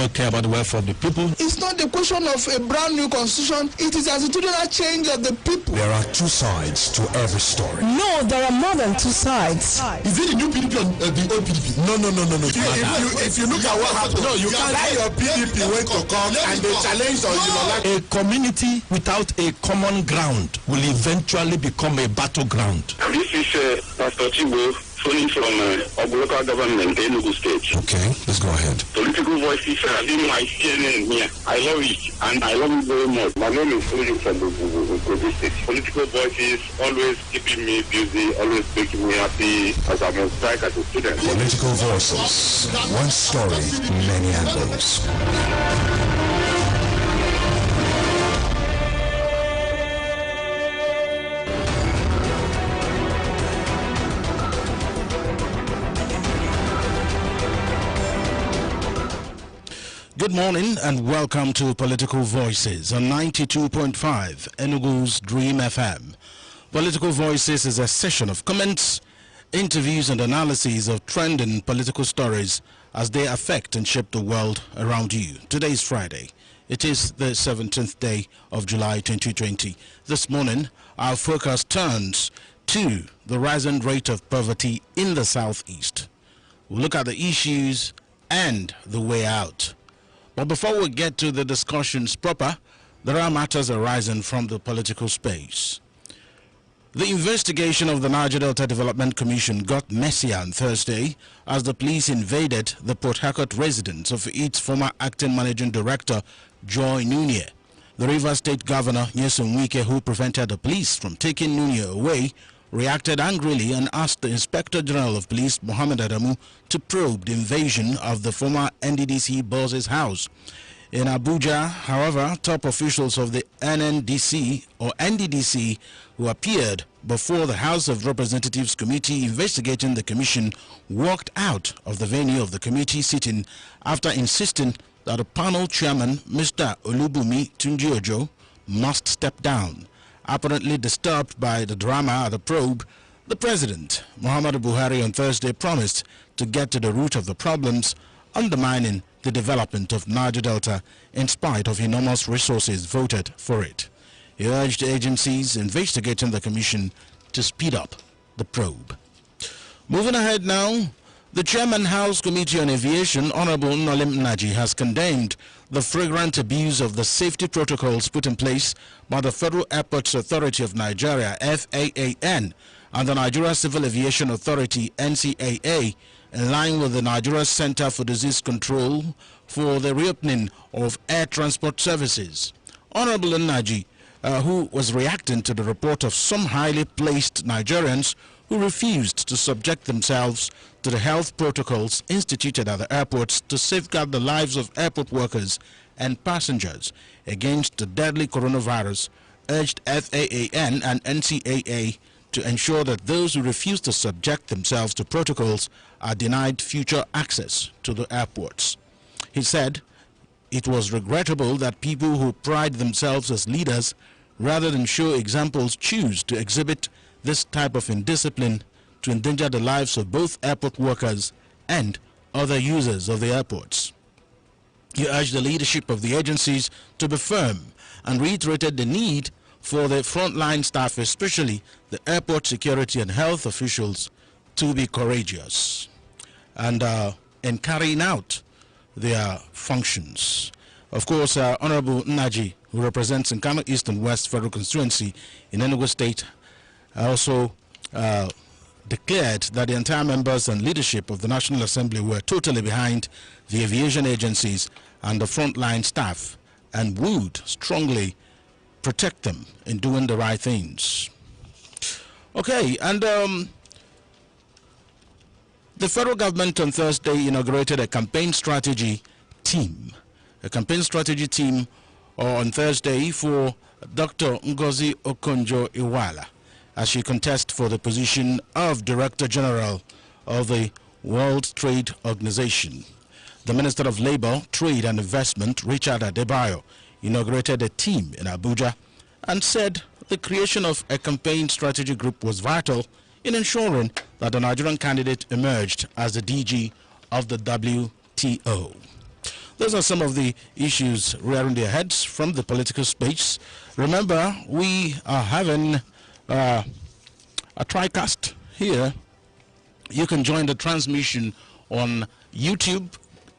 not care about the welfare of the people. It's not the question of a brand new constitution. It is attitudinal change of the people. There are two sides to every story. No, there are more than two sides. Is it the new PDP or the old PDP? No. If you look at what happened, no, you can't lie. Your PDP went to court and they challenged on A community without a common ground will eventually become a battleground. This is Pastor Chibo, phoning from local government, Enugu State. Okay, let's go ahead. Political voices are in my CNN here. I love it, and I love it very much. My name is Oju from the State. Political voices always keeping me busy, always making me happy as I'm on strike as a student. Political voices, one story, many angles. Good morning and welcome to Political Voices on 92.5 Enugu's Dream FM. Political Voices is a session of comments, interviews and analyses of trending political stories as they affect and shape the world around you. Today is Friday. It is the 17th day of July 2020. This morning, our focus turns to the rising rate of poverty in the southeast. We'll look at the issues and the way out. But before we get to the discussions proper, there are matters arising from the political space. The investigation of the Niger Delta Development Commission got messier on Thursday as the police invaded the Port Harcourt residence of its former acting managing director, Joy Nunye. The Rivers State Governor, Nyesom Wike, who prevented the police from taking Nunye away, reacted angrily and asked the Inspector General of Police, Mohammed Adamu, to probe the invasion of the former NDDC boss's house. In Abuja, however, top officials of the NDDC who appeared before the House of Representatives Committee investigating the commission walked out of the venue of the committee sitting after insisting that the panel chairman, Mr. Olubumi Tunjiojo, must step down. Apparently disturbed by the drama at the probe, the president, Muhammadu Buhari, on Thursday promised to get to the root of the problems undermining the development of Niger Delta in spite of enormous resources voted for it. He urged agencies investigating the commission to speed up the probe. Moving ahead now, the Chairman House Committee on Aviation, Honorable Nolim Naji, has condemned the flagrant abuse of the safety protocols put in place by the Federal Airports Authority of Nigeria, FAAN, and the Nigeria Civil Aviation Authority, NCAA, in line with the Nigeria Center for Disease Control for the reopening of air transport services. Honorable Naji, who was reacting to the report of some highly placed Nigerians who refused to subject themselves to the health protocols instituted at the airports to safeguard the lives of airport workers and passengers against the deadly coronavirus, urged FAAN and NCAA to ensure that those who refuse to subject themselves to protocols are denied future access to the airports. He said it was regrettable that people who pride themselves as leaders rather than show examples choose to exhibit this type of indiscipline to endanger the lives of both airport workers and other users of the airports. He urged the leadership of the agencies to be firm and reiterated the need for the frontline staff, especially the airport security and health officials, to be courageous and in carrying out their functions. Of course, Honorable Naji, who represents Nkano East and West Federal Constituency in Enugu State, also declared that the entire members and leadership of the National Assembly were totally behind the aviation agencies and the frontline staff and would strongly protect them in doing the right things. Okay, and the federal government on Thursday inaugurated a campaign strategy team. On Thursday for Dr. Ngozi Okonjo-Iweala as she contests for the position of Director General of the World Trade Organization. The Minister of Labor, Trade and Investment, Richard Adebayo, inaugurated a team in Abuja and said the creation of a campaign strategy group was vital in ensuring that the Nigerian candidate emerged as the DG of the WTO. Those are some of the issues rearing their heads from the political space. Remember, we are having a TriCast here. You can join the transmission on YouTube.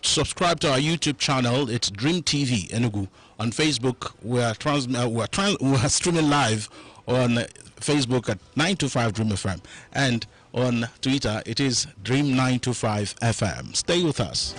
Subscribe to our YouTube channel. It's Dream TV Enugu. On Facebook, we're streaming live on Facebook at 925 Dream FM, and on Twitter it is Dream 925 FM. Stay with us.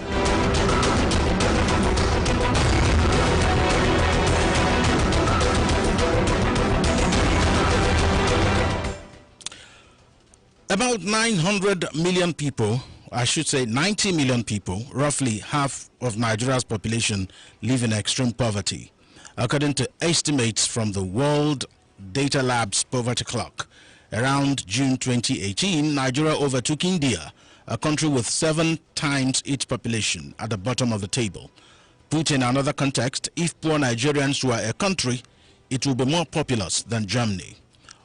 About 900 million people, I should say 90 million people, roughly half of Nigeria's population, live in extreme poverty. According to estimates from the World Data Lab's Poverty Clock, around June 2018, Nigeria overtook India, a country with 7 times its population, at the bottom of the table. Put in another context, if poor Nigerians were a country, it would be more populous than Germany.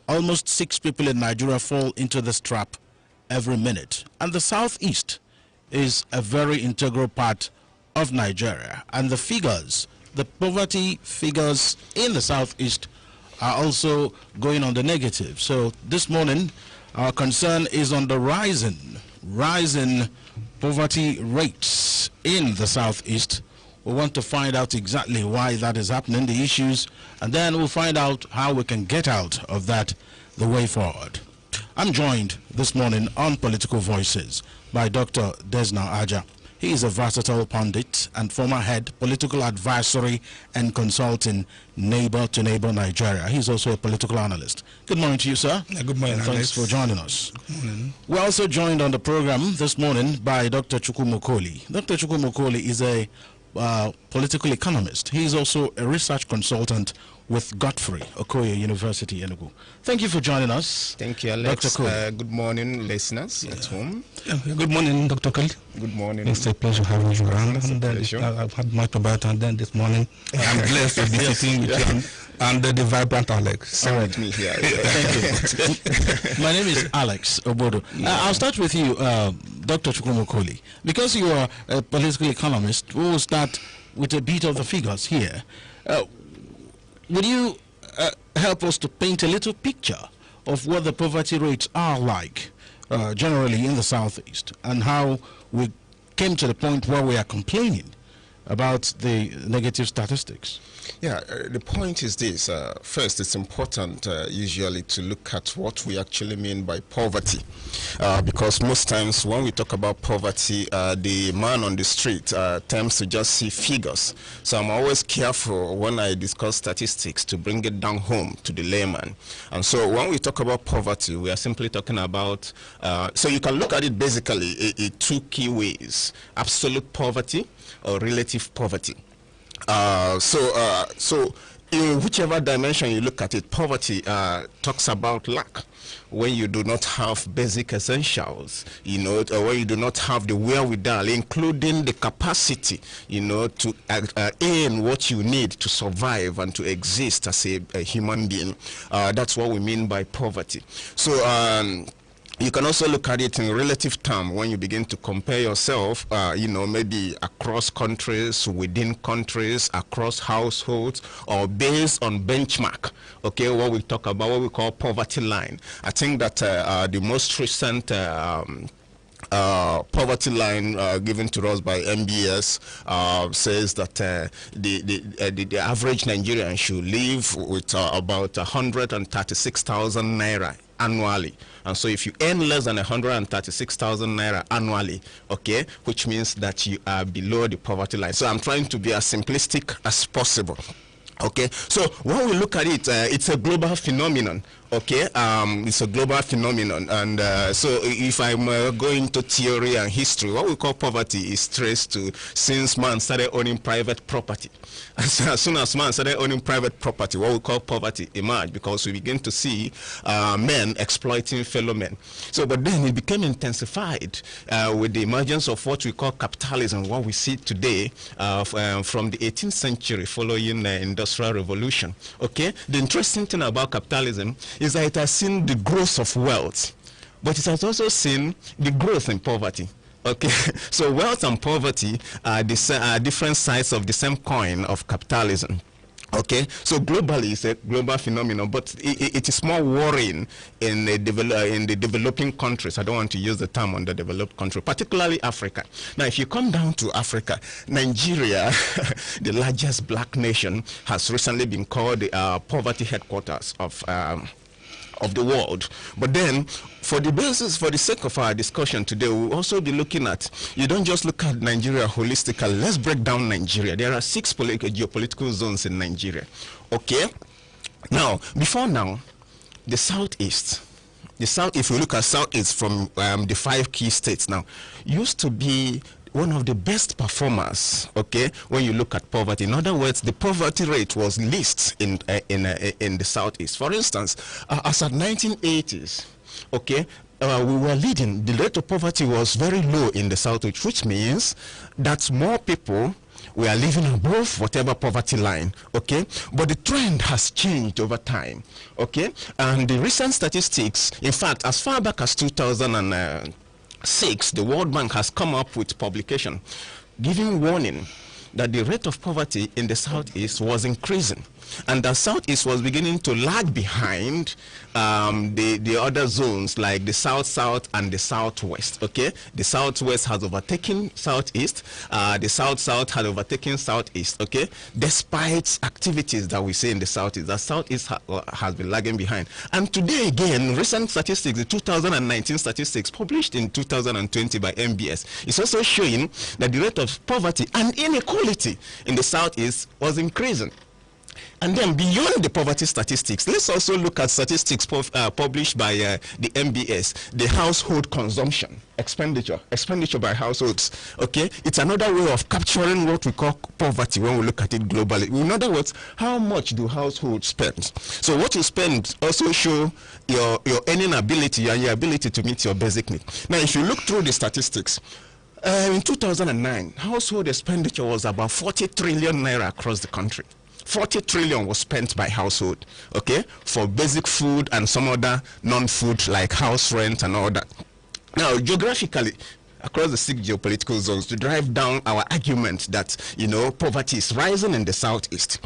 Almost 6 people in Nigeria fall into this trap every minute. And the southeast is a very integral part of Nigeria. And the figures, the poverty figures in the southeast, are also going on the negative. So this morning, our concern is on the rising poverty rates in the southeast. We want to find out exactly why that is happening, the issues, and then we'll find out how we can get out of that the way forward. I'm joined this morning on Political Voices by Dr. Desna Aja. He is a versatile pundit and former head political advisory and consulting Neighbor to Neighbor Nigeria. He's also a political analyst. Good morning to you, sir. Good morning, and thanks for joining us. Good morning. We're also joined on the program this morning by Dr. Chukwumokoli. Dr. Chukwumokoli is a political economist. He is also a research consultant with Godfrey Okoye University, Enugu. Thank you for joining us. Thank you, Alex. Dr. Good morning, listeners at home. Good morning, Dr. Kali. Good morning. It's a pleasure having you around. It's a And pleasure. I've had much about and then this morning. I'm blessed to be sitting with you and the vibrant Alex. Same with me here. Thank you. My name is Alex Obodo. I'll start with you, Dr. Chukwumokoli. Because you are a political economist, we will start with a bit of the figures here. Would you help us to paint a little picture of what the poverty rates are like generally in the southeast, and how we came to the point where we are complaining about the negative statistics? Yeah, the point is this. First, it's important usually to look at what we actually mean by poverty. Because most times when we talk about poverty, the man on the street tends to just see figures. So I'm always careful when I discuss statistics to bring it down home to the layman. And so when we talk about poverty, we are simply talking about, so you can look at it basically in 2 key ways: absolute poverty or relative poverty. So in whichever dimension you look at it, poverty talks about lack. When you do not have basic essentials, or when you do not have the wherewithal, including the capacity, to earn what you need to survive and to exist as a human being. That's what we mean by poverty. So you can also look at it in relative term when you begin to compare yourself, maybe across countries, within countries, across households, or based on benchmark. Okay, what we talk about, what we call poverty line. I think that the most recent poverty line given to us by MBS says that the average Nigerian should live with about 136,000 naira annually. And so if you earn less than 136,000 naira annually, okay, which means that you are below the poverty line. So I'm trying to be as simplistic as possible. Okay, so when we look at it, it's a global phenomenon. Okay, it's a global phenomenon, and so if I'm going to theory and history, what we call poverty is traced to since man started owning private property. As soon as man started owning private property, what we call poverty emerged, because we begin to see men exploiting fellow men. So, but then it became intensified with the emergence of what we call capitalism, what we see today from the 18th century following the Industrial Revolution. Okay, the interesting thing about capitalism is that it has seen the growth of wealth, but it has also seen the growth in poverty. Okay, so wealth and poverty are different sides of the same coin of capitalism. Okay, so globally it's a global phenomenon, but it is more worrying in the developing countries. I don't want to use the term underdeveloped country, particularly Africa. Now, if you come down to Africa, Nigeria, the largest black nation, has recently been called the poverty headquarters of the world. But then, for the sake of our discussion today, we'll also be looking at, you don't just look at Nigeria holistically. Let's break down Nigeria. There are 6 geopolitical zones in Nigeria. Okay? Now, before now, the southeast, if we look at southeast from the 5 key states now, used to be one of the best performers, okay, when you look at poverty. In other words, the poverty rate was least in the southeast. For instance, as at 1980s, okay, we were leading. The rate of poverty was very low in the southeast, which means that more people were living above whatever poverty line, okay? But the trend has changed over time, okay? And the recent statistics, in fact, as far back as 2006, the World Bank has come up with publication giving warning that the rate of poverty in the southeast was increasing, and the southeast was beginning to lag behind the other zones like the south and the southwest. Okay, the southwest has overtaken southeast, the south had overtaken southeast. Okay, despite activities that we see in the southeast, the southeast has been lagging behind. And today again, recent statistics, the 2019 statistics published in 2020 by MBS, is also showing that the rate of poverty and inequality in the southeast was increasing. And then beyond the poverty statistics, let's also look at statistics published by the MBS, the household consumption, expenditure by households. Okay, it's another way of capturing what we call poverty when we look at it globally. In other words, how much do households spend? So what you spend also show your earning ability and your ability to meet your basic need. Now, if you look through the statistics, in 2009, household expenditure was about 40 trillion naira across the country. 40 trillion was spent by household, okay, for basic food and some other non-food like house rent and all that. Now, geographically, across the 6 geopolitical zones, to drive down our argument that, you know, poverty is rising in the southeast.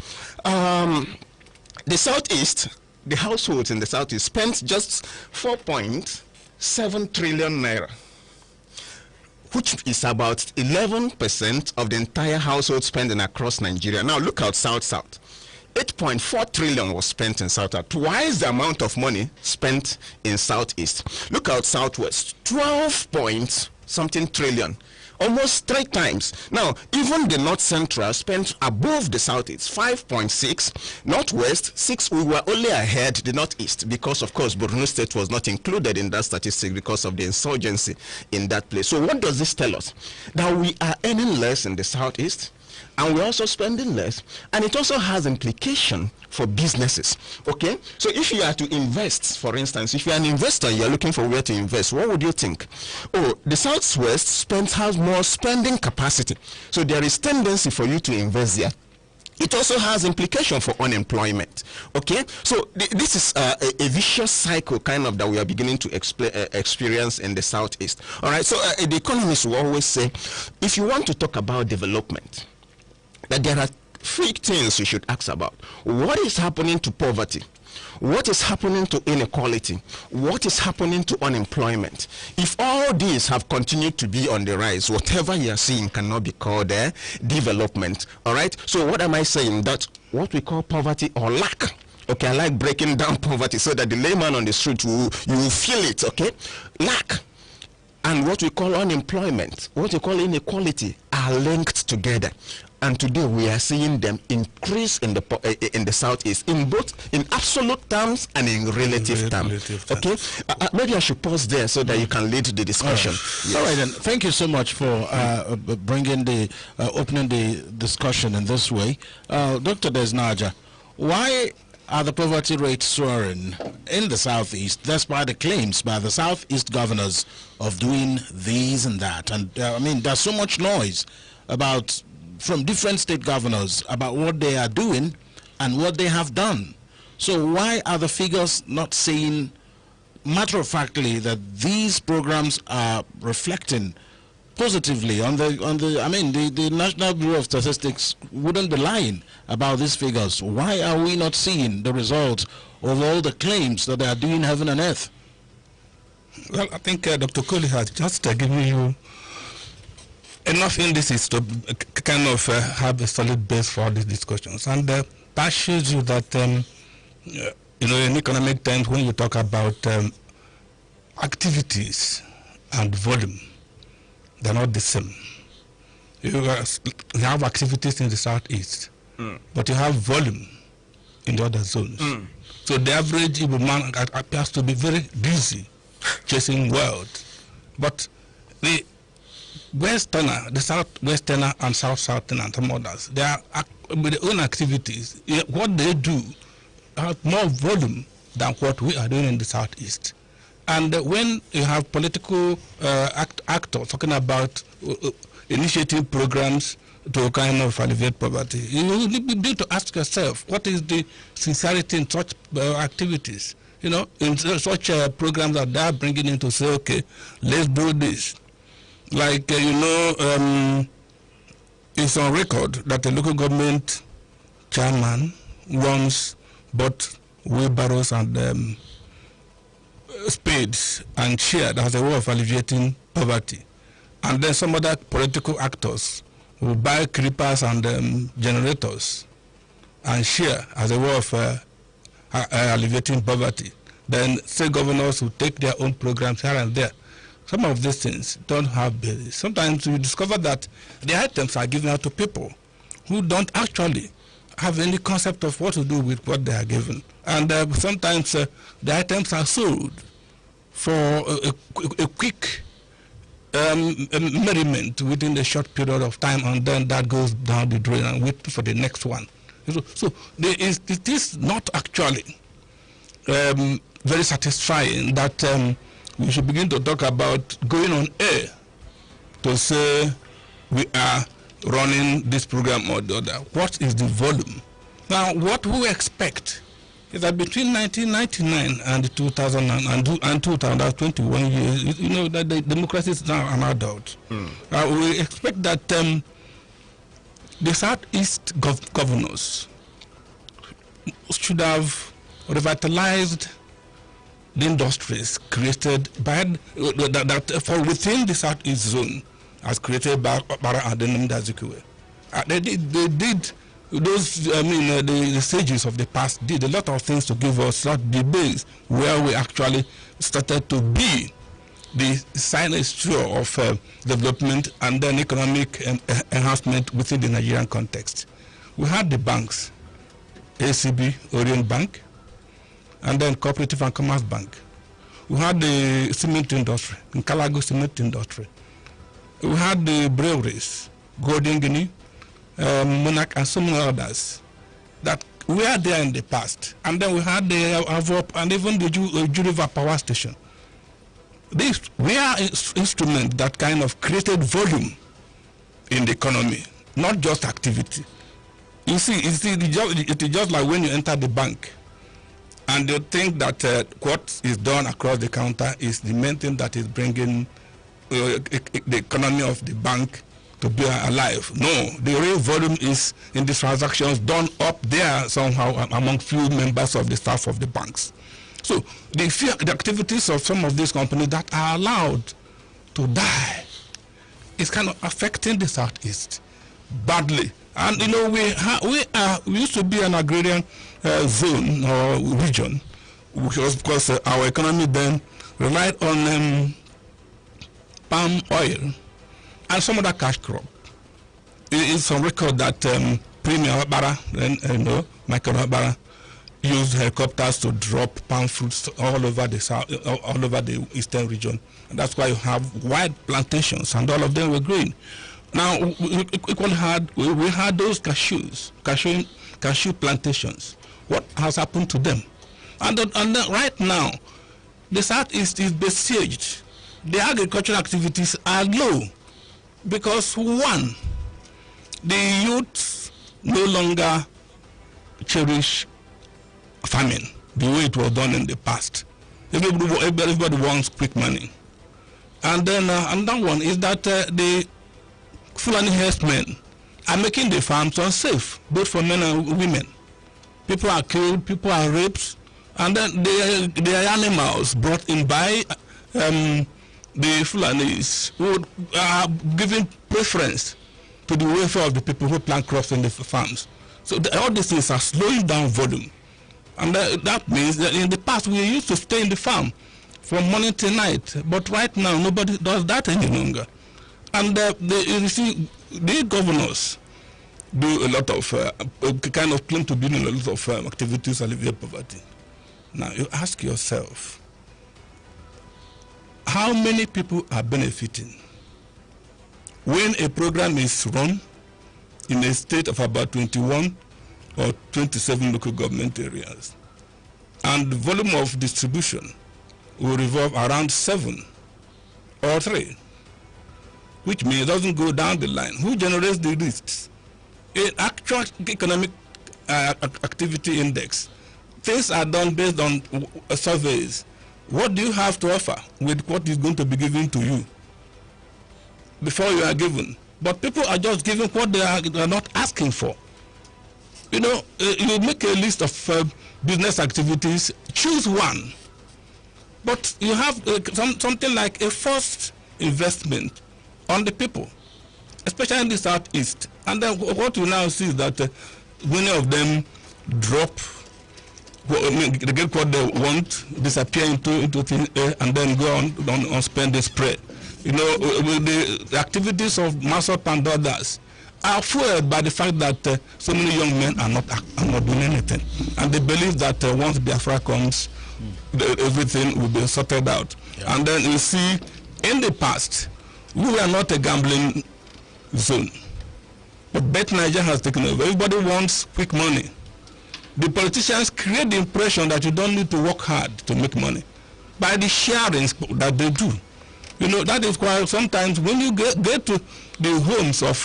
The southeast, the households in the southeast spent just 4.7 trillion naira, which is about 11% of the entire household spending across Nigeria. Now look out south. 8.4 trillion was spent in south, twice the amount of money spent in southeast. Look out southwest, 12 point something trillion, almost 3 times. Now, even the North Central spent above the Southeast, 5.6. Northwest, 6. We were only ahead the Northeast because, of course, Borno State was not included in that statistic because of the insurgency in that place. So what does this tell us? That we are earning less in the Southeast, and we're also spending less, and it also has implication for businesses. Okay, so if you are to invest, for instance, if you're an investor, you're looking for where to invest, what would you think? Oh, the Southwest has more spending capacity, so there is tendency for you to invest there. It also has implication for unemployment. Okay, so this is a vicious cycle kind of that we are beginning to experience in the Southeast. All right, so the economists will always say, if you want to talk about development, that there are 3 things you should ask about. What is happening to poverty? What is happening to inequality? What is happening to unemployment? If all these have continued to be on the rise, whatever you are seeing cannot be called development. All right, so what am I saying? That what we call poverty or lack, okay, I like breaking down poverty so that the layman on the street you will feel it. Okay, lack and what we call unemployment, what we call inequality are linked together. And today we are seeing them increase in the Southeast, in both in absolute terms and in relative terms. Okay, maybe I should pause there so that you can lead the discussion. Yes. All right, then. Thank you so much for opening the discussion in this way, Dr. Desnaja. Why are the poverty rates soaring in the Southeast, despite the claims by the Southeast governors of doing these and that? And I mean, there's so much noise from different state governors about what they are doing and what they have done. So why are the figures not saying matter-of-factly that these programs are reflecting positively on the. I mean, the National Bureau of Statistics wouldn't be lying about these figures. Why are we not seeing the results of all the claims that they are doing heaven and earth? Well, I think Dr. Kohli has just given you enough indices to kind of have a solid base for all these discussions, and that shows you that you know, in economic terms, when you talk about activities and volume, they're not the same. You have activities in the southeast, but you have volume in the other zones. So the average Igbo man appears to be very busy chasing wealth, but the Westerner, the Southwesterner and South-Southerner and some others, they are with their own activities. What they do have more volume than what we are doing in the Southeast. And when you have political actors talking about initiating programs to kind of alleviate poverty, you need to ask yourself, what is the sincerity in such activities? You know, in such programs that they are bringing in to say, okay, let's do this. Like, you know, it's on record that the local government chairman once bought wheelbarrows and spades and shared as a way of alleviating poverty. And then some other political actors will buy creepers and generators and share as a way of alleviating poverty. Then state governors will take their own programs here and there. Some of these things don't have basis. Sometimes we discover that the items are given out to people who don't actually have any concept of what to do with what they are given. And sometimes the items are sold for a quick merriment within the short period of time, and then that goes down the drain and wait for the next one. So it is not actually very satisfying that we should begin to talk about going on air to say we are running this program or the other. What is the volume? Now, what we expect is that between 1999 and 2021 years, you know, that the democracy is now an adult. We expect that the Southeast governors should have revitalized the industries created by that fall within the Southeast zone, as created by Bara and Azikiwe. They did those. I mean, the sages of the past did a lot of things to give us the base where we actually started to be the signature of development and then economic enhancement within the Nigerian context. We had the banks, ACB, Orient Bank, and then Cooperative and Commerce Bank. We had the cement industry, Nkalago cement industry. We had the breweries, Golden Guinea, Monarch, and so many others that were there in the past. And then we had the Avop and even the Juriva Power Station. These were instruments that kind of created volume in the economy, not just activity. You see, it is just like when you enter the bank, and they think that what is done across the counter is the main thing that is bringing the economy of the bank to be alive. No, the real volume is in the transactions done up there somehow among few members of the staff of the banks. So the activities of some of these companies that are allowed to die is kind of affecting the Southeast badly. And you know, we used to be an agrarian zone or region, because of course our economy then relied on palm oil and some other cash crop. It is on record that Premier Obara, Michael Obara, used helicopters to drop palm fruits all over the south, all over the eastern region, and that's why you have wide plantations, and all of them were green. Now we had those cashew plantations. What has happened to them? And right now, the Southeast is besieged. The agricultural activities are low because, one, the youth no longer cherish farming the way it was done in the past. Everybody wants quick money. And then another one is that the Fulani herdsmen are making the farms unsafe, both for men and women. People are killed, people are raped, and then they are animals brought in by the Fulanis, who are giving preference to the welfare of the people who plant crops in the farms. So all these things are slowing down volume. And that means that in the past we used to stay in the farm from morning till night, but right now nobody does that any longer. And you see, the governors do a lot of kind of claim to be doing a lot of activities to alleviate poverty. Now you ask yourself, how many people are benefiting when a program is run in a state of about 21 or 27 local government areas, and the volume of distribution will revolve around 7 or 3, which means it doesn't go down the line. Who generates the risks? In actual economic activity index, things are done based on surveys. What do you have to offer with what is going to be given to you before you are given? But people are just giving what they are not asking for. You know, you make a list of business activities, choose one. But you have something like a forced investment on the people, especially in the Southeast. And then what you now see is that many of them drop, they get what they want, disappear into thin air, and then go on spending spree. You know, the activities of Masop and others are fueled by the fact that so many young men are not doing anything, and they believe that once Biafra comes, everything will be sorted out. Yeah. And then you see, in the past, we were not a gambling zone, but Bet Niger has taken over. Everybody wants quick money. The politicians create the impression that you don't need to work hard to make money by the sharings that they do. You know, that is why sometimes when you get to the homes of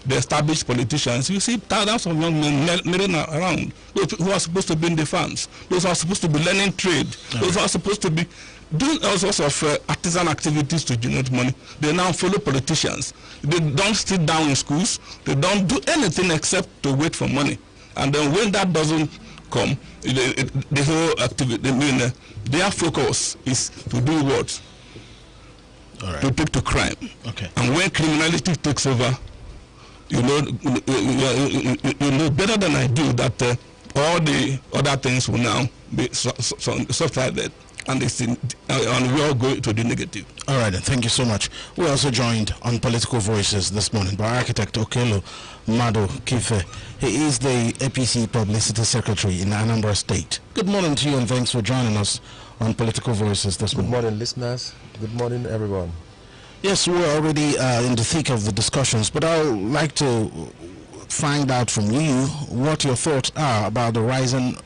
the established politicians, you see thousands of young men milling around, those who are supposed to be in the farms, those who are supposed to be learning trade, those who are supposed to be doing all sorts of artisan activities to generate money. They now follow politicians. They don't sit down in schools. They don't do anything except to wait for money. And then when that doesn't come, the whole activity, their focus is to do what? All right. To take to crime. Okay. And when criminality takes over, you know better than I do that all the other things will now be subsided, and we all go to the negative. All right, and thank you so much. We're also joined on Political Voices this morning by architect Okelo Mado Kife. He is the APC Publicity Secretary in Anambra State. Good morning to you, and thanks for joining us on Political Voices this morning. Good morning, listeners. Good morning, everyone. Yes, we're already in the thick of the discussions, but I would like to find out from you what your thoughts are about the rising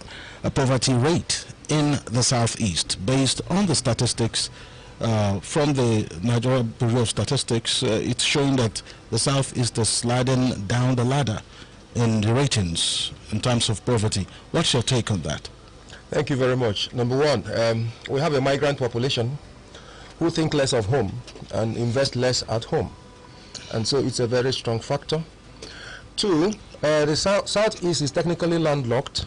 poverty rate in the Southeast, based on the statistics from the Nigeria Bureau of Statistics. It's showing that the Southeast is sliding down the ladder in the ratings in terms of poverty. What's your take on that? Thank you very much. Number one, we have a migrant population who think less of home and invest less at home. And so it's a very strong factor. Two, the Southeast is technically landlocked,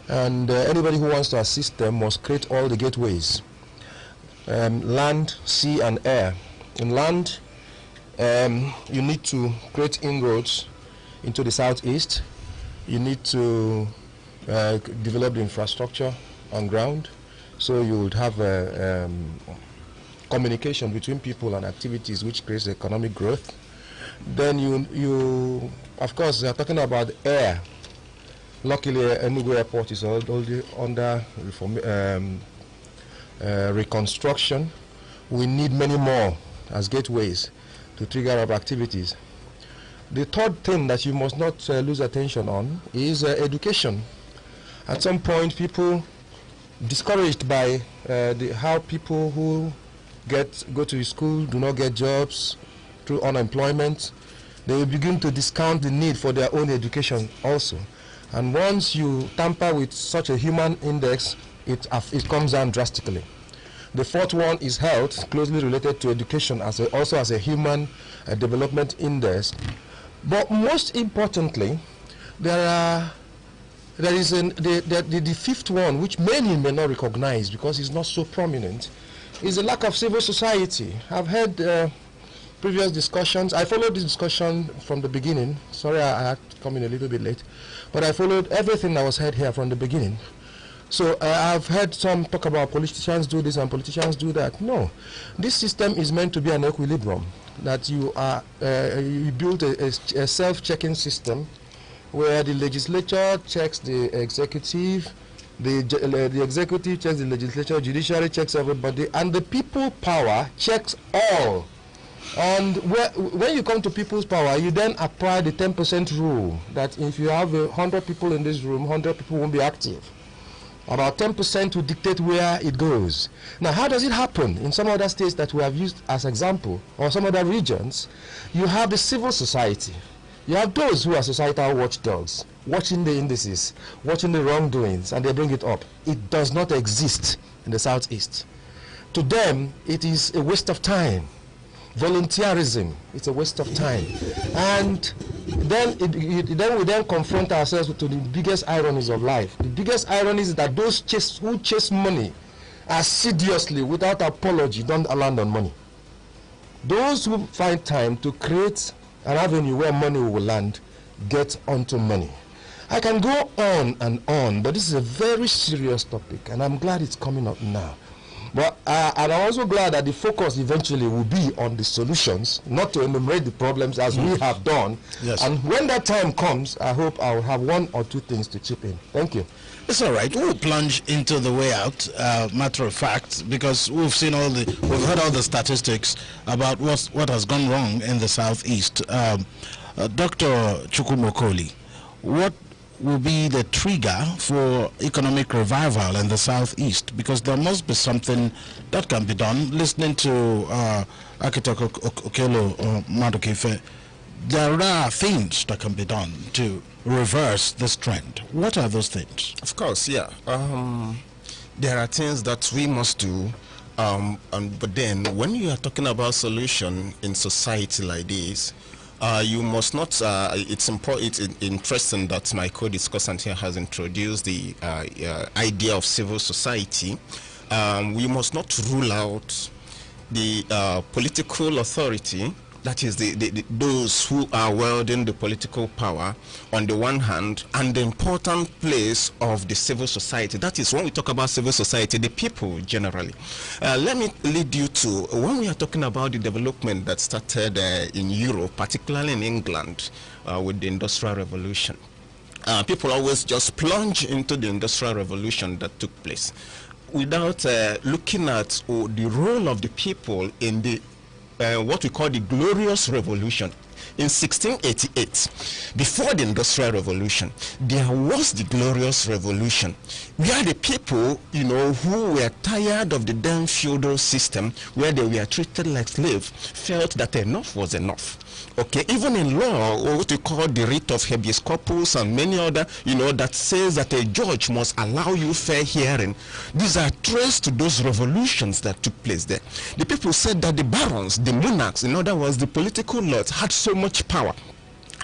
and anybody who wants to assist them must create all the gateways, land, sea, and air. In land, you need to create inroads into the Southeast. You need to develop the infrastructure on ground, so you would have communication between people and activities, which creates economic growth. Then you of course, they are talking about air. Luckily, Enugu Airport is already under reconstruction. We need many more as gateways to trigger up activities. The third thing that you must not lose attention on is education. At some point, people discouraged by how people who go to school do not get jobs through unemployment, they will begin to discount the need for their own education also. And once you tamper with such a human index, it comes down drastically. The fourth one is health, closely related to education, also as a human development index. But most importantly, there is the fifth one, which many may not recognize because it's not so prominent, is the lack of civil society. I've heard previous discussions. I followed this discussion from the beginning. Sorry, I had to come in a little bit late, but I followed everything that was heard here from the beginning. So I've heard some talk about politicians do this and politicians do that. No, this system is meant to be an equilibrium, that you build a self-checking system where the legislature checks the executive, the executive checks the legislature, judiciary checks everybody, and the people power checks all. And when you come to people's power, you then apply the 10% rule, that if you have 100 people in this room, 100 people won't be active. About 10% will dictate where it goes. Now, how does it happen? In some other states that we have used as example, or some other regions, you have the civil society. You have those who are societal watchdogs, watching the indices, watching the wrongdoings, and they bring it up. It does not exist in the Southeast. To them, it is a waste of time. Volunteerism, it's a waste of time. And then we then confront ourselves to the biggest ironies of life. The biggest irony is that those who chase money assiduously without apology don't land on money. Those who find time to create an avenue where money will land get onto money. I can go on, but this is a very serious topic, and I'm glad it's coming up now. But and I'm also glad that the focus eventually will be on the solutions, not to enumerate the problems as we have done. Yes. And when that time comes, I hope I will have one or two things to chip in. Thank you. It's all right. We'll plunge into the way out. Matter of fact, because we've heard all the statistics about what has gone wrong in the Southeast. Dr. Chukwumokoli, what will be the trigger for economic revival in the Southeast? Because there must be something that can be done. Listening to Architect Okelo Madukefe, there are things that can be done to reverse this trend. What are those things? Of course, yeah. There are things that we must do. But then when you are talking about solution in society like this, you must not, it's interesting that my co-discussant here has introduced the idea of civil society. We must not rule out the political authority, that is those who are wielding the political power on the one hand, and the important place of the civil society. That is, when we talk about civil society, the people generally. Let me lead you to, when we are talking about the development that started in Europe, particularly in England, with the Industrial Revolution. People always just plunge into the Industrial Revolution that took place without looking at the role of the people in the what we call the Glorious Revolution. In 1688, before the Industrial Revolution, there was the Glorious Revolution, where the people, who were tired of the damn feudal system, where they were treated like slaves, felt that enough was enough. Okay, even in law, or what we call the writ of habeas corpus and many other, that says that a judge must allow you fair hearing. These are traced to those revolutions that took place there. The people said that the barons, the monarchs, in other words, the political lords, had so much power,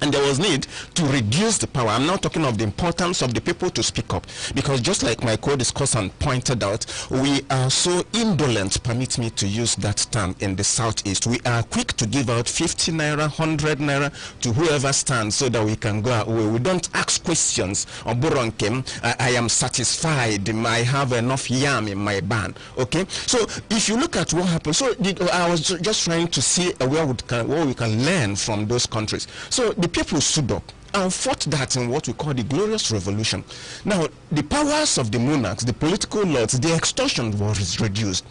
and there was need to reduce the power. I'm now talking of the importance of the people to speak up, because just like my co-discussant pointed out, we are so indolent, permit me to use that term, in the Southeast. We are quick to give out 50 naira, 100 naira to whoever stands so that we can go away. We don't ask questions. I am satisfied. I have enough yam in my barn. Okay, so if you look at what happened, so I was just trying to see what we can learn from those countries. So the people stood up and fought that in what we call the Glorious Revolution. Now, the powers of the monarchs, the political lords, the extortion was reduced.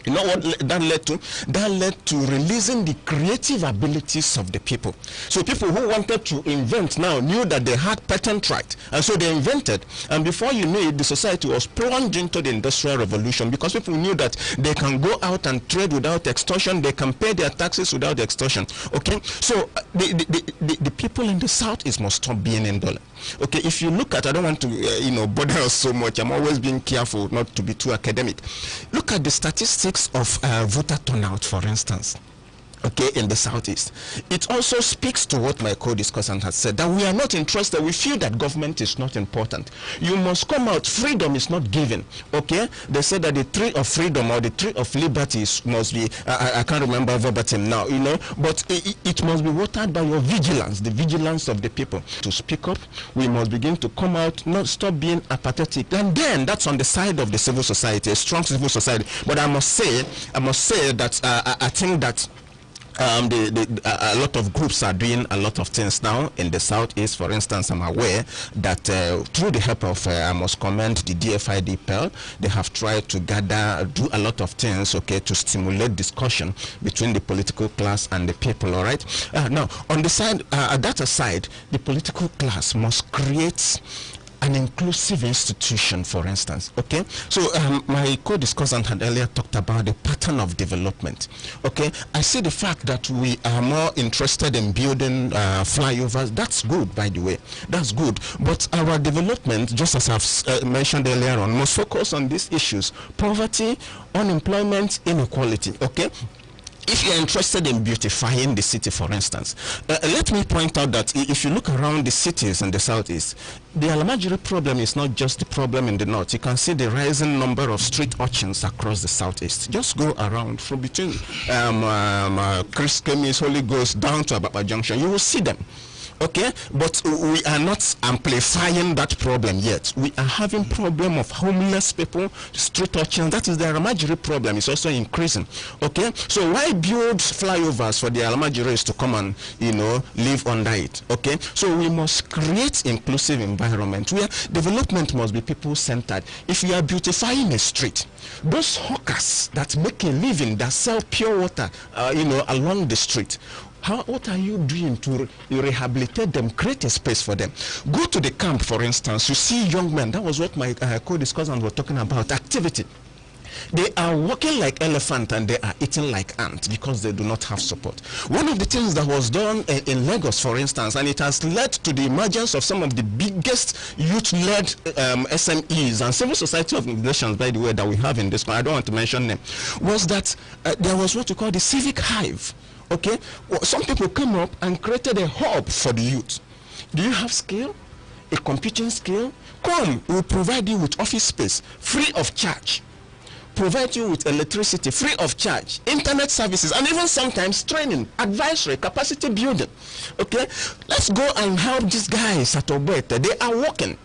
You know what that led to? That led to releasing the creative abilities of the people. So people who wanted to invent now knew that they had patent right, and so they invented. And before you knew it, the society was plunged into the Industrial Revolution, because people knew that they can go out and trade without extortion, they can pay their taxes without extortion. Okay, so the people in the South must stop being indolent. Okay, if you look at, I don't want to, bother us so much. I'm always being careful not to be too academic. Look at the statistics of voter turnout, for instance. Okay, in the southeast. It also speaks to what my co-discussant has said, that we are not interested. We feel that government is not important. You must come out. Freedom is not given. Okay, they said that the tree of freedom or the tree of liberties must be, I can't remember verbatim now, but it must be watered by your vigilance, the vigilance of the people. To speak up, we must begin to come out, not stop being apathetic. And then that's on the side of the civil society, a strong civil society. But I must say that I think that a lot of groups are doing a lot of things now in the southeast. For instance, I'm aware that through the help of, I must commend the DFID PEL, they have tried to do a lot of things, okay, to stimulate discussion between the political class and the people, all right? Now, on the side, that aside, the political class must create an inclusive institution, for instance. Okay, so my co-discussant had earlier talked about the pattern of development. Okay, I see the fact that we are more interested in building flyovers. That's good, by the way. That's good. But our development, just as I've mentioned earlier on, must focus on these issues: poverty, unemployment, inequality. Okay. If you're interested in beautifying the city, for instance, let me point out that if you look around the cities in the southeast, the Alamajiri problem is not just the problem in the north. You can see the rising number of street urchins across the southeast. Just go around from between Chris Kemi's Holy Ghost down to Ababa Junction. You will see them. Okay, but we are not amplifying that problem yet. We are having problem of homeless people, street urchins. That is the Alamajiri problem. It's also increasing. Okay, so why build flyovers for the Alamajiris to come and live under it? Okay, so we must create inclusive environment where development must be people-centered. If you are beautifying a street, those hawkers that make a living, that sell pure water, along the street, what are you doing to rehabilitate them, create a space for them? Go to the camp, for instance. You see young men. That was what my co-discussant were talking about, activity. They are walking like elephant and they are eating like ant because they do not have support. One of the things that was done in Lagos, for instance, and it has led to the emergence of some of the biggest youth-led SMEs and civil society organizations, by the way, that we have in this country, I don't want to mention them, was that there was what we call the civic hive. Okay, well, some people came up and created a hub for the youth. Do you have skill? A computing skill? Come, we'll provide you with office space free of charge. Provide you with electricity free of charge, internet services, and even sometimes training, advisory, capacity building. Okay, let's go and help these guys at Oboete. They are working.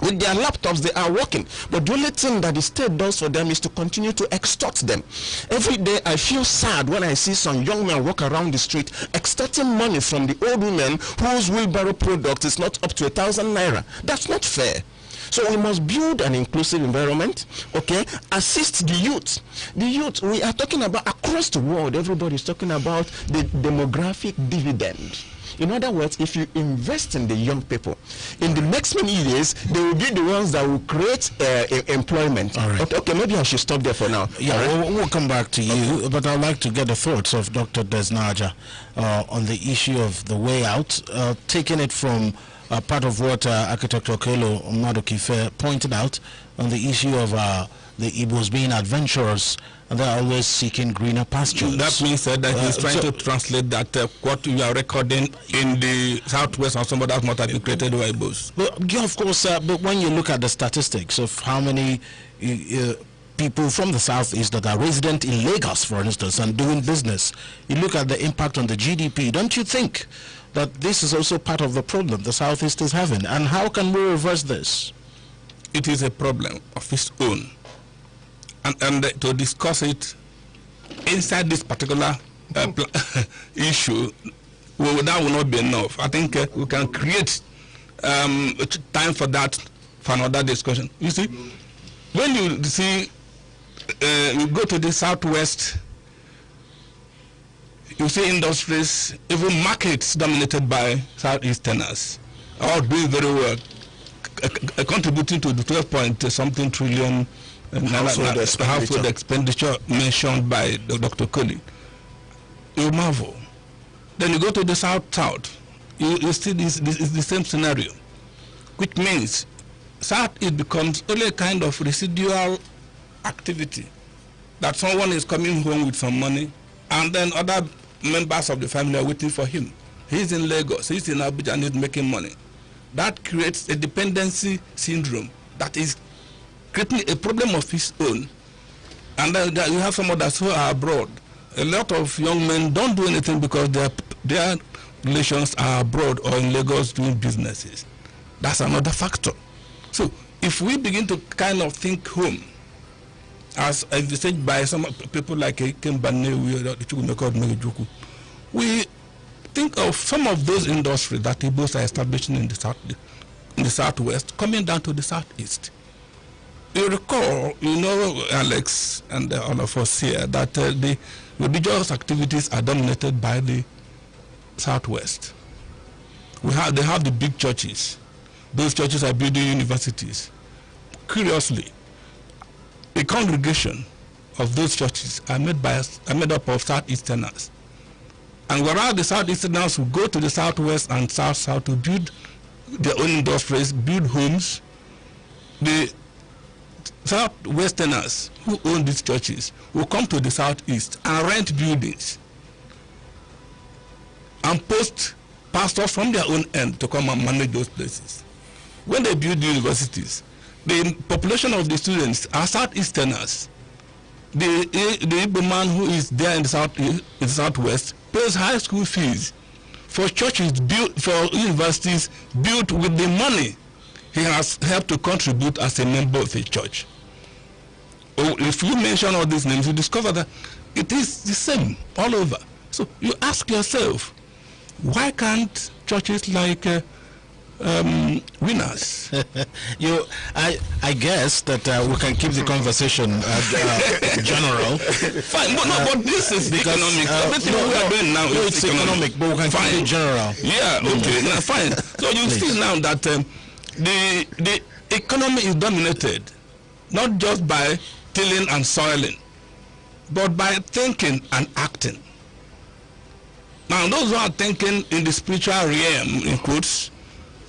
With their laptops, they are working. But the only thing that the state does for them is to continue to extort them. Every day, I feel sad when I see some young men walk around the street extorting money from the old women whose wheelbarrow product is not up to 1,000 naira. That's not fair. So we must build an inclusive environment, okay? Assist the youth. The youth, we are talking about across the world, everybody is talking about the demographic dividend. In other words, if you invest in the young people, in the next many years, they will be the ones that will create employment. All right. Okay, maybe I should stop there for now. Yeah, right. we'll come back to you, but I'd like to get the thoughts of Dr. Desnaja on the issue of the way out, taking it from part of what Architect Okelo Madukife pointed out on the issue of the Igbos being adventurous and they're always seeking greener pastures. That means that he's trying to translate that what you are recording in the southwest and some of that not have been created by Igbos. Well, yeah, of course, but when you look at the statistics of how many people from the southeast that are resident in Lagos, for instance, and doing business, you look at the impact on the GDP, don't you think that this is also part of the problem the southeast is having? And how can we reverse this? It is a problem of its own. And to discuss it inside this particular issue, that will not be enough. I think we can create time for that, for another discussion. You see, when you see, you go to the southwest, you see industries, even markets dominated by southeasterners, all doing very well, contributing to the 12-point-something trillion household expenditure mentioned by Dr. Coley. You marvel. Then you go to the south, you see this is the same scenario. which means it becomes only a kind of residual activity that someone is coming home with some money and then other members of the family are waiting for him. He's in Lagos, he's in Abuja and he's making money. That creates a dependency syndrome that is creating a problem of its own. And then you have some others who are abroad. A lot of young men don't do anything because their relations are abroad or in Lagos doing businesses. That's another factor. So if we begin to kind of think home, as envisaged by some people like Kembane, we think of some of those industries that Igbos are establishing in the southwest coming down to the southeast. You recall, Alex, and all of us here, that the religious activities are dominated by the southwest. They have the big churches. Those churches are building universities. Curiously, a congregation of those churches are made up of Southeasterners. And whereas the Southeasterners will go to the Southwest and South to build their own industries, build homes, the Southwesterners who own these churches will come to the Southeast and rent buildings and post pastors from their own end to come and manage those places. When they build universities, the population of the students are Southeasterners. The Igbo man who is there in the Southwest pays high school fees for churches built, for universities built with the money he has helped to contribute as a member of a church. If you mention all these names, you discover that it is the same all over. So you ask yourself, why can't churches like winners? I guess that we can keep the conversation general. Fine, but this is economic. Everything we are doing now is economic, but we can keep it general. Yeah, okay, now, fine. So you see now that the economy is dominated not just by tilling and soiling, but by thinking and acting. Now, those who are thinking in the spiritual realm, in quotes,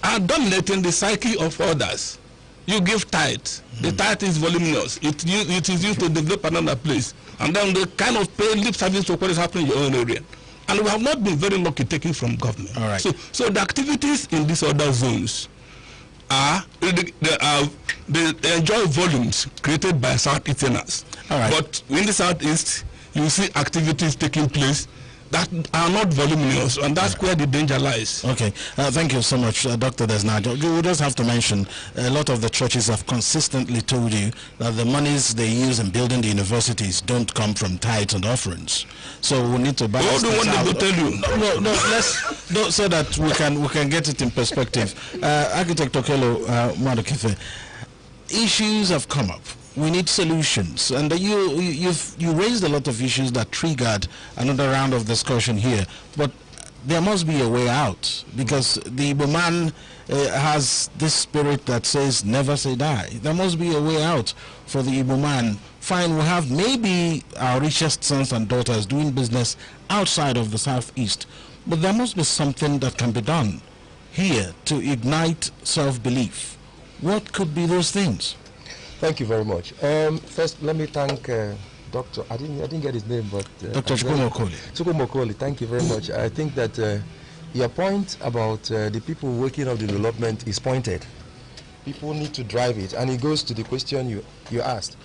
are dominating the psyche of others. You give tithe. The tithe is voluminous. It is used to develop another place. And then they kind of pay lip service to what is happening in your own area. And we have not been very lucky taking from government. All right. So the activities in these other zones they enjoy volumes created by Southeasterners. All right. But in the Southeast, you see activities taking place that are not voluminous, and that's where the danger lies. Okay, thank you so much, Dr. Desnajo. You just have to mention, a lot of the churches have consistently told you that the monies they use in building the universities don't come from tithes and offerings. So we need to balance this out. What do you want them to tell you? No, let's so that we can get it in perspective. Architect Okelo Madukife, issues have come up. We need solutions, and you raised a lot of issues that triggered another round of discussion here. But there must be a way out, because the Igbo man has this spirit that says never say die. There must be a way out for the Igbo man. Fine, we have maybe our richest sons and daughters doing business outside of the southeast, but there must be something that can be done here to ignite self-belief. What could be those things? Thank you very much. First, let me thank Dr. I didn't get his name, but Dr. Chukwumokoli. Chukwumokoli, thank you very much. I think that your point about the people working on the development is pointed. People need to drive it, and it goes to the question you asked.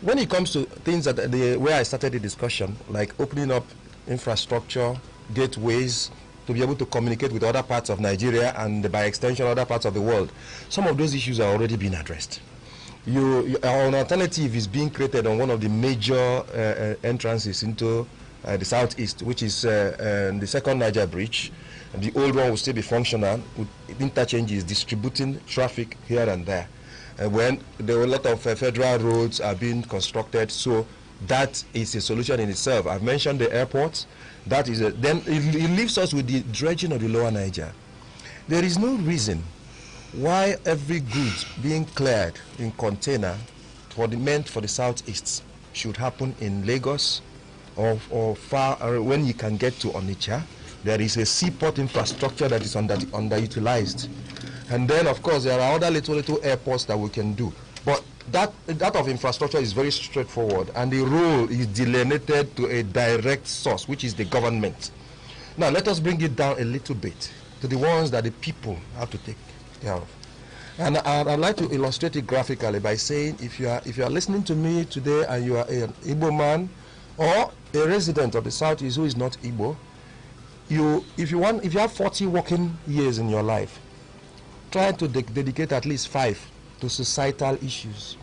When it comes to things that where I started the discussion, like opening up infrastructure, gateways, to be able to communicate with other parts of Nigeria and by extension other parts of the world, some of those issues are already being addressed. An alternative is being created on one of the major entrances into the southeast, which is the second Niger bridge. The old one will still be functional with interchanges distributing traffic here and there. When there were a lot of federal roads are being constructed, so that is a solution in itself. I've mentioned the airport. That is then it leaves us with the dredging of the lower Niger. There is no reason why every goods being cleared in container meant for the southeast should happen in Lagos or far when you can get to Onitsha. There is a seaport infrastructure that is underutilized. And then, of course, there are other little airports that we can do. But that of infrastructure is very straightforward, and the role is delineated to a direct source, which is the government. Now, let us bring it down a little bit to the ones that the people have to take care of. And I'd like to illustrate it graphically by saying, if you are listening to me today and you are an Igbo man or a resident of the Southeast who is not Igbo, if you have 40 working years in your life, try to dedicate at least 5 to societal issues.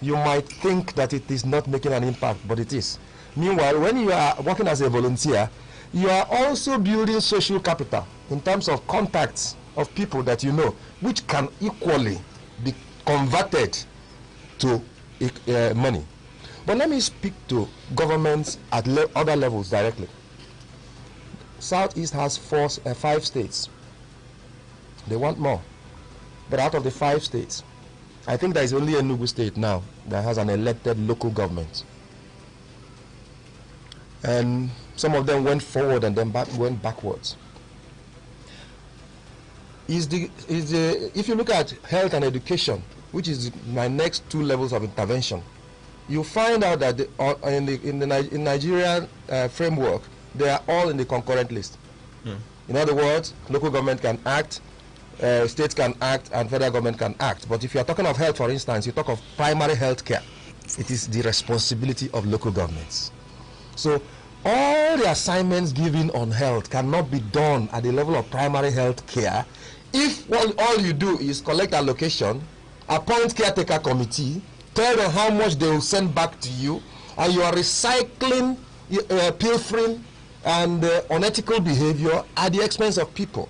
You might think that it is not making an impact, but it is. Meanwhile, when you are working as a volunteer, you are also building social capital in terms of contacts of people that you know, which can equally be converted to money. But let me speak to governments at other levels directly. Southeast has 5 states. They want more. But out of the 5 states, I think there is only Enugu state now that has an elected local government. And some of them went forward and then went backwards. If you look at health and education, which is my next 2 levels of intervention, you find out that in Nigerian framework, they are all in the concurrent list. In other words, local government can act, states can act, and federal government can act. But if you are talking of health, for instance, you talk of primary health care. It is the responsibility of local governments. So all the assignments given on health cannot be done at the level of primary health care if all you do is collect allocation, appoint caretaker committee, tell them how much they will send back to you, and you are recycling, pilfering, and unethical behavior at the expense of people.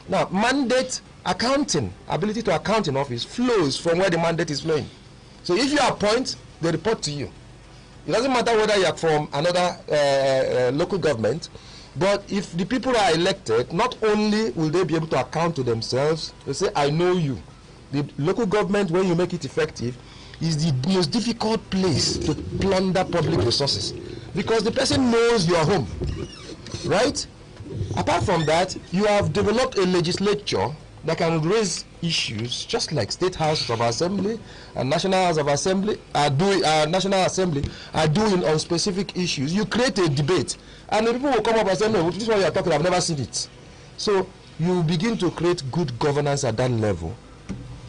Now, mandate accounting, ability to account in office flows from where the mandate is flowing. So if you appoint, they report to you. It doesn't matter whether you are from another local government, but if the people are elected, not only will they be able to account to themselves, they say, I know you. The local government, when you make it effective, is the most difficult place to plunder public resources, because the person knows your home, right? Apart from that, you have developed a legislature that can raise issues, just like state houses of assembly and national house of assembly are doing. National assembly are doing on specific issues. You create a debate, and the people will come up and say, "No, this is what you are talking. I've never seen it." So you begin to create good governance at that level.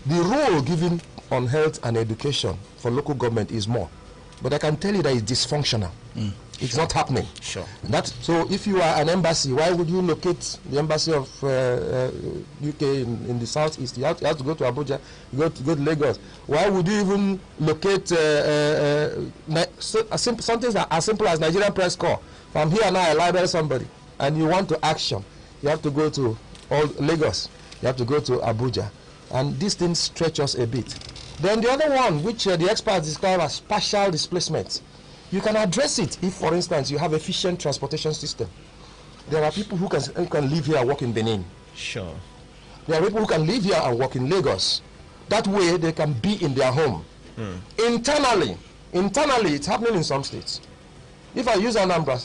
The role given on health and education for local government is more, but I can tell you that it's dysfunctional. It's not happening. Sure. So if you are an embassy, why would you locate the embassy of UK in the southeast? You have to go to Abuja, you go to Lagos. Why would you even locate something as simple as Nigerian Press Corps? From here now, I libel somebody, and you want to action, you have to go to Lagos, you have to go to Abuja, and these things stretch us a bit. Then the other one, which the experts describe as partial displacement, you can address it if, for instance, you have efficient transportation system. There are people who can live here and work in Benin. Sure. There are people who can live here and work in Lagos. That way, they can be in their home. Internally, it's happening in some states. If I use Anambra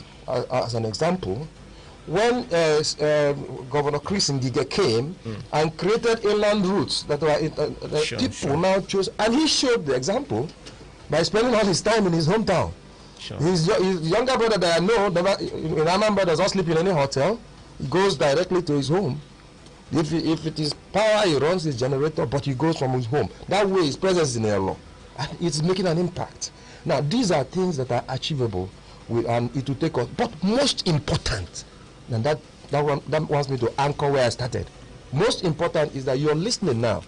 as an example, when Governor Chris Ngige came and created inland routes that were people now chose, and he showed the example by spending all his time in his hometown. Sure. His younger brother that I know in Anambra does not sleep in any hotel. He goes directly to his home. If it is power, he runs his generator, but he goes from his home. That way, his presence is in Elo, and it's making an impact. Now, these are things that are achievable, and it will take us. But most important, and that wants me to anchor where I started. Most important is that you're listening now,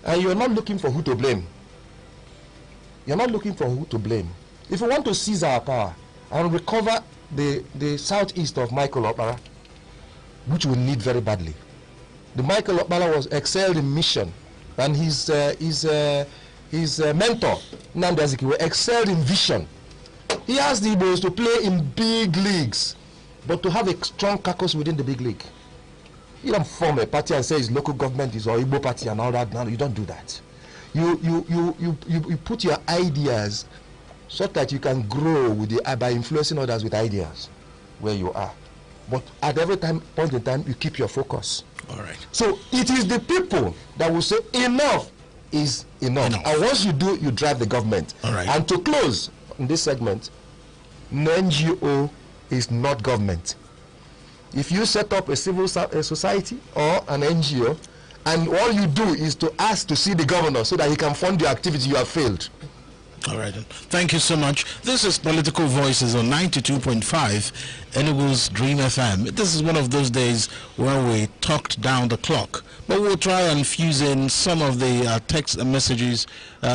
and you're not looking for who to blame. You're not looking for who to blame. If we want to seize our power and recover the southeast of Michael Okpara, which we need very badly. The Michael Okpara was excelled in mission, and his mentor, Nnamdi Azikiwe, excelled in vision. He has the Igbos to play in big leagues, but to have a strong caucus within the big league. You don't form a party and say it's local government is or Igbo party and all that. No, you don't do that. You put your ideas so that you can grow with by influencing others with ideas where you are. but at every point in time, you keep your focus. All right. So it is the people that will say enough is enough. And once you do, you drive the government. All right. And to close in this segment, an NGO is not government. If you set up a civil society or an NGO, and all you do is to ask to see the governor so that he can fund your activity, you have failed. All right. Thank you so much. This is Political Voices on 92.5 Enugu's Dream FM. This is one of those days where we talked down the clock, but we'll try and fuse in some of the text messages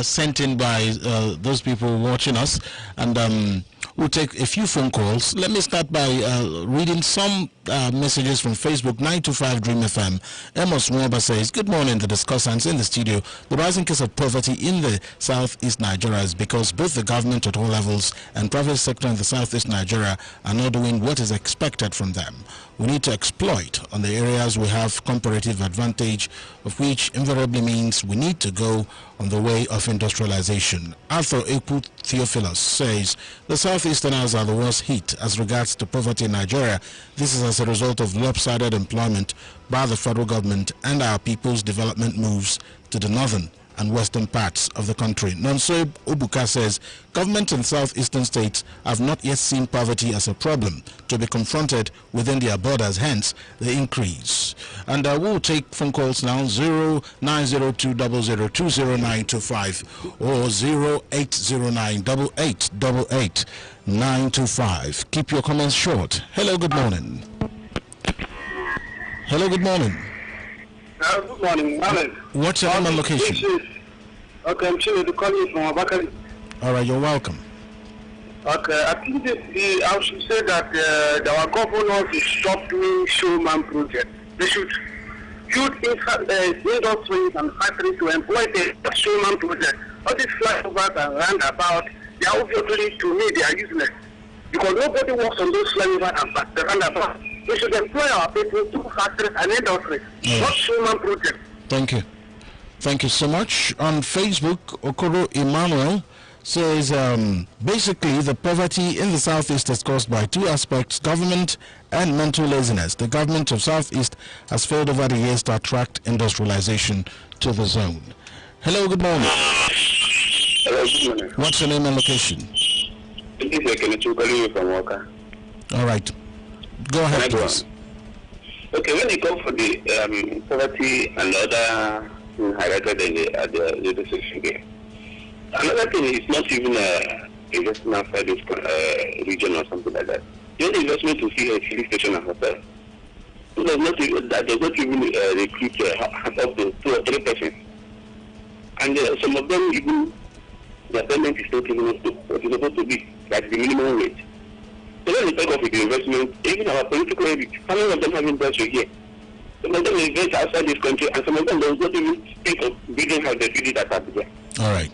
sent in by those people watching us, and we'll take a few phone calls. Let me start by reading some messages from Facebook. 925 Dream FM. Amos Mwaba says, good morning, the discussants in the studio. The rising case of poverty in the southeast Nigeria is because both the government at all levels and private sector in the southeast Nigeria are not doing what is expected from them. We need to exploit on the areas we have comparative advantage, of which invariably means we need to go on the way of industrialization. Arthur Eku Theophilus says, the southeasterners are the worst hit as regards to poverty in Nigeria. This is as a result of lopsided employment by the federal government and our people's development moves to the northern and western parts of the country. Nonso Obuka says, government in southeastern states have not yet seen poverty as a problem to be confronted within their borders, hence the increase. And we'll take phone calls now, 0902002095 or 0809888895. Keep your comments short. Hello, good morning. Hello, good morning. Good morning, Alan. What's your name and location? Okay, I'm sure to call you from Abakari. All right, you're welcome. Okay, I think I should say that our governors should stop doing showman projects. They should use industries and factories to employ the showman project. All these flyovers and roundabouts, they are obviously, to me, they are useless. Because nobody works on those flyovers and the roundabouts. We should employ our people through factories and industries, not showman projects. Thank you. Thank you so much. On Facebook, Okoro Emmanuel says, basically the poverty in the southeast is caused by two aspects, government and mental laziness. The government of southeast has failed over the years to attract industrialization to the zone. Hello, good morning. Hello, good morning. What's your name and location? This is Kelechi calling you from Waka. All right. Go ahead, please. Okay, when you go for the poverty and other things highlighted at the little section there, another thing is not even investment outside this region or something like that. The only investment to see a filling station and hotel. That does not even recruit up to 2 or 3 persons. And some of them even, their payment is not even what it's supposed to be, like the minimum wage. So when we talk of the investment, even our political elite, some of them have invested here. Some of them invest outside this country, and some of them do not even think of building how they build it at Abuja. All right.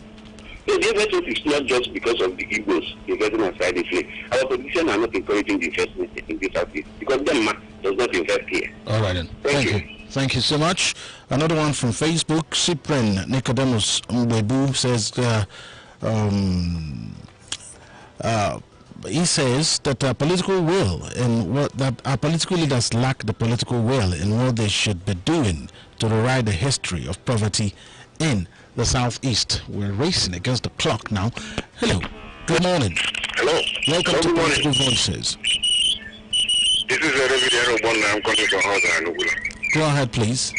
So the investment is not just because of the Igbos investing outside the state. Our politicians are not encouraging the investment in this outfit because them does not invest here. All right then. Thank you. Thank you so much. Another one from Facebook, Cyprian Nicodemus Mbebu says, he says that political will in what that our political leaders lack the political will in what they should be doing to rewrite the history of poverty in the southeast. We're racing against the clock now. Hello. Good morning. Hello. Welcome to Political Voices. This is Reverend Obon. I'm calling from Enugu. Go ahead, please.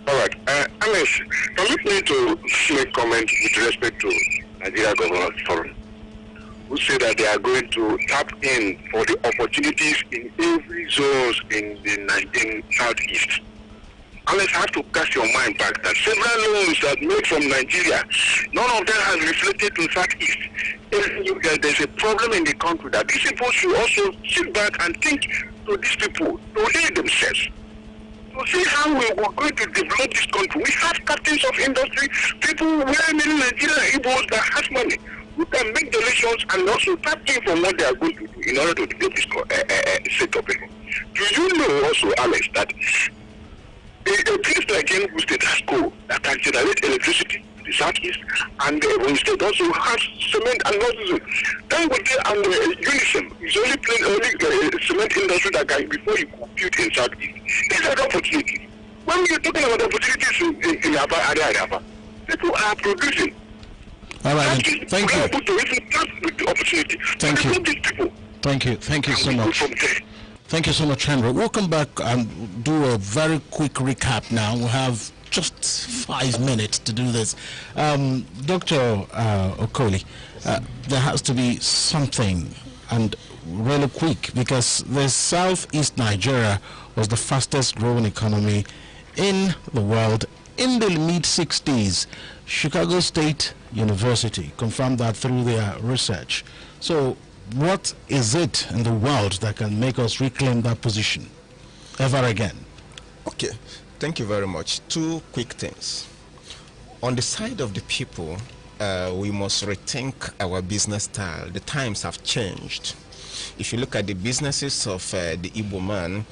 All right. Alex, permit me to make comment with respect to Nigeria Governors Forum, who say that they are going to tap in for the opportunities in every zone in the southeast. Unless I have to cast your mind back that several loans that made from Nigeria, none of them has reflected to southeast. There's a problem in the country that these people should also sit back and think to these people, to aid themselves, to see how we are going to develop this country. We have captains of industry, people wearing in Nigeria, Igbos that has money, who can make donations and also tap in from what they are going to do in order to develop this set of people. Do you know also, Alex, that a place like Enugu State has coal that can generate electricity to the southeast, and the state also has cement and nozzles. That Dangote and Unison is only cement industry that can, before you compute in Southeast. These are the opportunities. When you're talking about opportunities in Aba, people are producing. All right, thank you. Thank you. Thank you. Thank you so much. Thank you so much, Henry. We'll come back and do a very quick recap now. We have just 5 minutes to do this. Dr. Okoli, there has to be something, and really quick, because the Southeast Nigeria was the fastest growing economy in the world in the mid-60s. Chicago State University confirmed that through their research. So what is it in the world that can make us reclaim that position ever again? Okay, thank you very much. 2 quick things. On the side of the people, we must rethink our business style. The times have changed. If you look at the businesses of the Igbo man,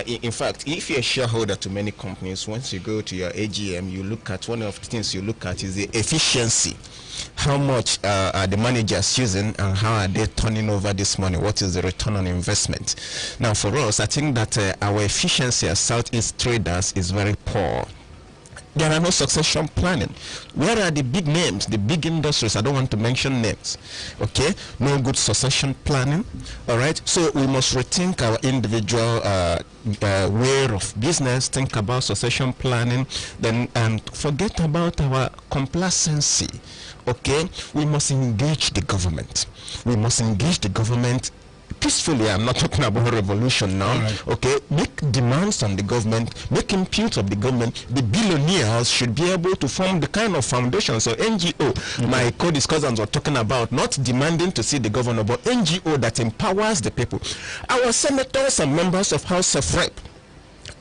in fact, if you're a shareholder to many companies, once you go to your AGM, you look at, one of the things you look at is the efficiency. How much are the managers using, and how are they turning over this money? What is the return on investment? Now, for us, I think that our efficiency as Southeast traders is very poor. There are no succession planning. Where are the big names, the big industries? I don't want to mention names. Okay, no good succession planning. All right, so we must rethink our individual way of business. Think about succession planning, then and forget about our complacency. Okay, we must engage the government. We must engage the government peacefully. I'm not talking about revolution now. Right. Okay, make demands on the government, make impute of the government. The billionaires should be able to form the kind of foundation. So NGO, my co-discussants were talking about, not demanding to see the governor, but NGO that empowers the people. Our senators and members of House of Rep,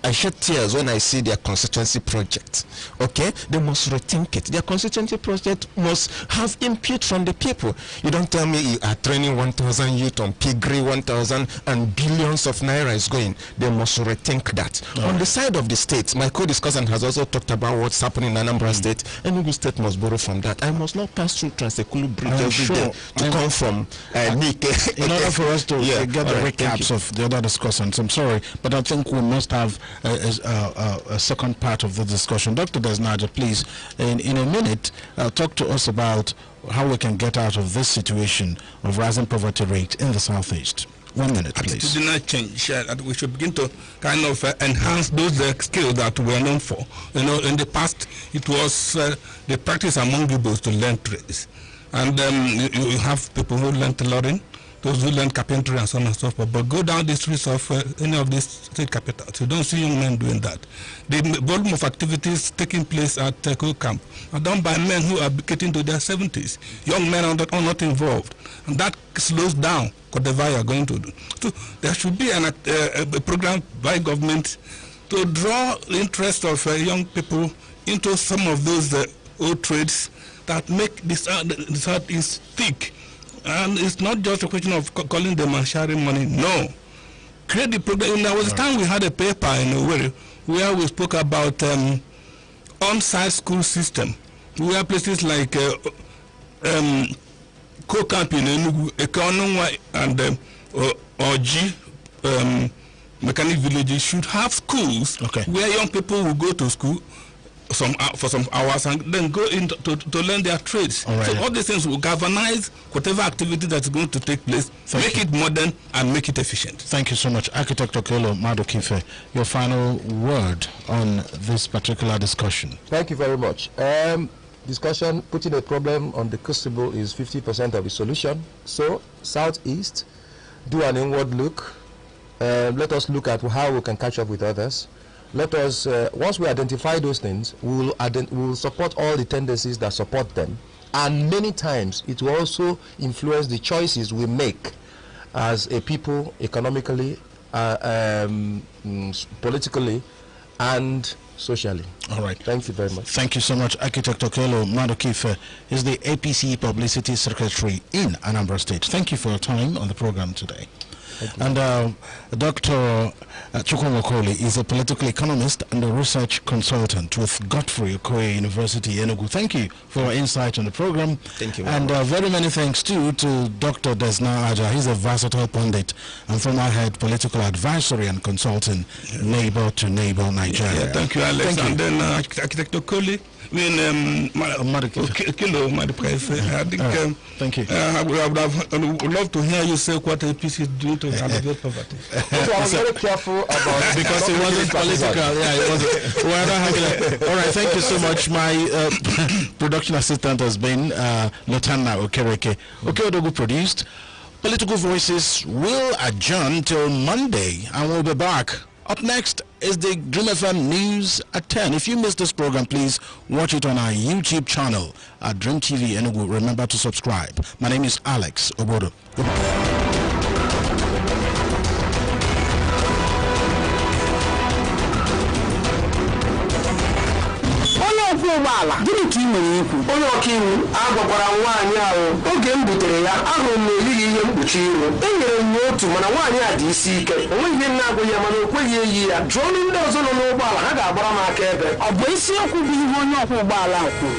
I shed tears when I see their constituency project. Okay, they must rethink it. Their constituency project must have input from the people. You don't tell me you are training 1,000 youth on piggery, 1,000 and billions of naira is going. They must rethink that. On the side of the state, my co-discussant has also talked about what's happening in Anambra State. Enugu State must borrow from that. I must not pass through Transekulu Bridge every day to come from Nike. In order for us to get the recaps of the other discussions, I'm sorry, but I think we must have a second part of the discussion. Dr. Desnaja, please, in a minute, talk to us about how we can get out of this situation of rising poverty rate in the Southeast. 1 minute, please. Attitudinal change, that we should begin to kind of enhance those skills that we are known for. You know, in the past, it was the practice among Igbos to learn trades. And you have people who learn tailoring, those who learn carpentry and so on and so forth. But go down the streets of any of these state capitals, you don't see young men doing that. The volume of activities taking place at Teko Camp are done by men who are getting to their 70s. Young men are not involved. And that slows down whatever you are going to do. So there should be a program by government to draw the interest of young people into some of those old trades that make this is thick. And it's not just a question of calling them and sharing money. No. Create the program. There was a time we had a paper in Owerri where we spoke about on-site school system, where places like Co-Camp in Enugu, Ekononwa, and Oji mechanic villages should have schools where young people will go to school for some hours and then go in to learn their trades. So all these things will galvanize whatever activity that's going to take place, make it modern and make it efficient. Thank you so much. Architect Okelo Madokife, your final word on this particular discussion. Thank you very much. Discussion, putting a problem on the crucible is 50% of the solution. So, Southeast, do an inward look. Let us look at how we can catch up with others. Let us, once we identify those things, we will support all the tendencies that support them. And many times, it will also influence the choices we make as a people, economically, politically, and socially. All right. Thank you very much. Thank you so much. Architect Okelo Madokife is the APC Publicity Secretary in Anambra State. Thank you for your time on the program today. And Dr. Chukwuma Okoli is a political economist and a research consultant with Godfrey Okoye University, Enugu. Thank you for your insight on the program. Thank you. And very many thanks too to Dr. Desna Aja. He's a versatile pundit and former head political advisory and consulting, neighbor to neighbor Nigeria. Yeah, thank you, Alex. Thank you. And then Architect Okoli. I think, thank you. I would love to hear you say what APC is doing to alleviate poverty. So I was very careful about because it wasn't political. Yeah, it wasn't. All right, thank you so much. My production assistant has been Lotana Okereke. Okeodogu produced. Political Voices will adjourn till Monday, and we'll be back. Up next is the Dream FM News at 10. If you missed this program, please watch it on our YouTube channel at Dream TV Enugu. Remember to subscribe. My name is Alex Obodo. Gịnị ka ị nwere ikwu? Onye ọkaiwu agwakwara nwaanyị ahụ oge m butere ya ahụrụ m na elighị ihe mkpuchi ihu. Enyere m ya otu mana nwaanyị a dị isi ike. Onweghị ihe na-agụ ya mana o kweghị eyi ya. Jụọ ndị ọzọ nọ n'ụgbọala, ha ga-agbara m aka ebe. Ọ bụ isiokwu bụ ihe onye ọkwọ ụgbọala kwuru?